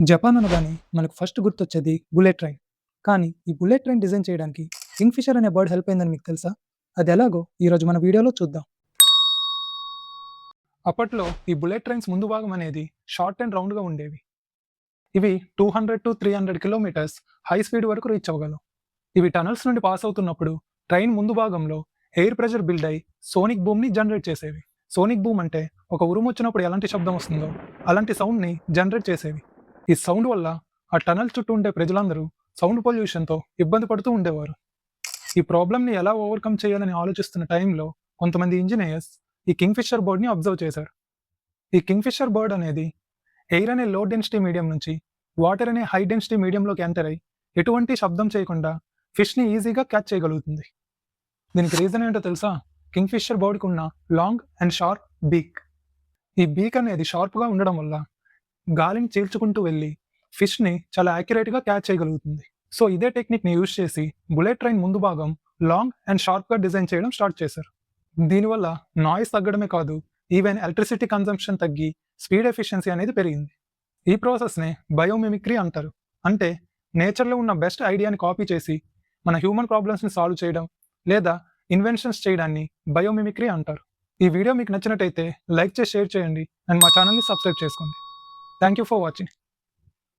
Japan అనగానే మనకు first గుర్తొచ్చేది బుల్లెట్ ట్రైన్. కానీ ఈ బుల్లెట్ ట్రైన్ డిజైన్ చేయడానికి కింగ్‌ఫిషర్ అనే బర్డ్ హెల్ప్ అయిందని మీకు తెలుసా? అదెలాగో ఈరోజు మన వీడియోలో చూద్దాం. అప్పట్లో ఈ బుల్లెట్ ట్రైన్స్ ముందు భాగం అనేది షార్ట్ అండ్ రౌండ్‌గా ఉండేవి. ఇవి 200-300 కిలోమీటర్స్ హై స్పీడ్ వరకు రీచ్ అవ్వగలవు. ఇవి టనల్స్ నుండి పాస్ అవుతున్నప్పుడు ట్రైన్ ముందు భాగంలో ఎయిర్ ప్రెషర్ బిల్డ్ అయ్యి సోనిక్ బూమ్‌ని జనరేట్ చేసేవి. సోనిక్ బూమ్ అంటే ఒక ఉరుమొచ్చినప్పుడు ఎలాంటి శబ్దం వస్తుందో అలాంటి సౌండ్‌ని జనరేట్ చేసేవి. ఈ సౌండ్ వల్ల ఆ టనల్ చుట్టూ ఉండే ప్రజలందరూ సౌండ్ పొల్యూషన్‌తో ఇబ్బంది పడుతూ ఉండేవారు. ఈ ప్రాబ్లమ్‌ని ఎలా ఓవర్‌కమ్ చేయాలని ఆలోచిస్తున్న టైంలో కొంతమంది ఇంజినీర్స్ ఈ కింగ్‌ఫిషర్ బర్డ్‌ని అబ్జర్వ్ చేశారు. ఈ కింగ్‌ఫిషర్ బర్డ్ అనేది ఎయిర్ అనే లో డెన్సిటీ మీడియం నుంచి వాటర్ అనే హై డెన్సిటీ మీడియంలోకి ఎంటర్ అయ్యి ఎటువంటి శబ్దం చేయకుండా ఫిష్‌ని ఈజీగా క్యాచ్ చేయగలుగుతుంది. దీనికి రీజన్ ఏంటో తెలుసా? కింగ్‌ఫిషర్ బర్డ్‌కి ఉన్న లాంగ్ అండ్ షార్ప్ బీక్. ఈ బీక్ అనేది షార్ప్‌గా ఉండడం వల్ల గాలిని చీల్చుకుంటూ వెళ్ళి ఫిష్‌ని చాలా యాక్యురేట్‌గా క్యాచ్ చేయగలుగుతుంది. సో ఇదే టెక్నిక్‌ని యూజ్ చేసి బుల్లెట్ ట్రైన్ ముందు భాగం లాంగ్ అండ్ షార్ప్‌గా డిజైన్ చేయడం స్టార్ట్ చేశారు. దీనివల్ల నాయిస్ తగ్గడమే కాదు, ఈవెన్ ఎలక్ట్రిసిటీ కన్జంప్షన్ తగ్గి స్పీడ్ ఎఫిషియన్సీ అనేది పెరిగింది. ఈ ప్రాసెస్‌నే బయోమిమిక్రీ అంటారు. అంటే నేచర్‌లో ఉన్న బెస్ట్ ఐడియాని కాపీ చేసి మన హ్యూమన్ ప్రాబ్లమ్స్‌ని సాల్వ్ చేయడం లేదా ఇన్వెన్షన్స్ చేయడాన్ని బయోమిమిక్రీ అంటారు. ఈ వీడియో మీకు నచ్చినట్టయితే లైక్ చేసి షేర్ చేయండి అండ్ మా ఛానల్‌ని సబ్స్క్రైబ్ చేసుకోండి. Thank you for watching.